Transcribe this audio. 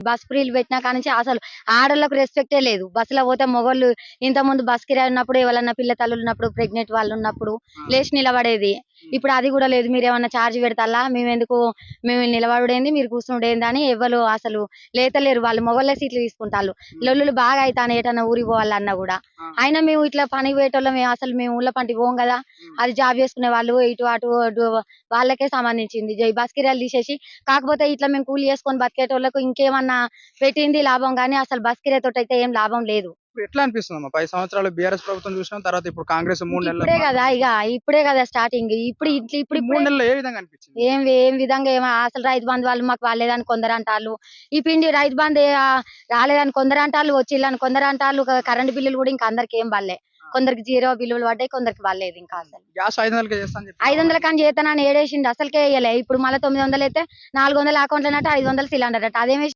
Bus ఫ్రీలు పెట్టినా కానించి అసలు ఆడోళ్ళకు రెస్పెక్టే లేదు. బస్సులో పోతే మొగోళ్ళు ఇంత ముందు బస్ కిరాయి ఉన్నప్పుడు ఎవరన్నా పిల్ల తల్లులు ఉన్నప్పుడు ప్రెగ్నెంట్ వాళ్ళు ఉన్నప్పుడు లేచి నిలబడేది. ఇప్పుడు అది కూడా లేదు. మీరేమన్నా ఛార్జ్ పెడతాలా, మేము నిలబడేంది మీరు కూర్చుండేంది అని ఎవరు అసలు లేతలేరు. వాళ్ళు మొగోళ్ళే సీట్లు తీసుకుంటారు. లొల్లులు బాగా అవుతాను ఏటన్నా ఊరికి పోవాలన్నా కూడా. అయినా మేము ఇట్లా పనికి పోయేటోళ్ళం అసలు మేము ఊళ్ళ పంటికి పోం కదా. అది జాబ్ చేసుకునే వాళ్ళు ఇటు అటు వాళ్ళకే సంబంధించింది. ఈ బస్ కిరాయిలు తీసేసి కాకపోతే ఇట్లా మేము కూలి చేసుకొని బతికేటోళ్ళకు ఇంకేమన్నా పెట్టింది లాభం గానీ అసలు బస్ కిరాయి తోటి అయితే ఏం లాభం లేదు. ఇప్పుడు ఎట్లా అనిపిస్తుందమ్మా? 10 సంవత్సరాలు బీఆర్ఎస్ ప్రభుత్వం చూసినాం, తర్వాత ఇప్పుడు కాంగ్రెస్ 3 నెలలు ఇప్పుడే కదా స్టార్టింగ్. ఇప్పుడు ఇప్పుడు 3 నెలల్లో ఏ విధంగా అనిపించింది? ఏం విధంగా అసలు రైతు బంధు వాళ్ళు మాకు వాళ్ళేదని కొందరు అంటారు. ఈ పిండి రైతు బంధు రాలేదని కొందరు అంటారు, వచ్చిల్లని కొందరు అంటారు. కరెంట్ బిల్లులు కూడా ఇంకా అందరికి ఏం పడలే. కొందరికి 0 బిల్లులు పడ్డాయి, కొందరికి పడలేదు. ఇంకా అసలు గ్యాస్ 500కే చేస్తాను చెప్పి 500 కానీ చేస్తానని ఏడేసిండు. అసలుకే వేయలే. ఇప్పుడు మళ్ళీ 900 అయితే 400 అకౌంట్ అన్నట్టు 500 సిలిండర్ అట. అదేమి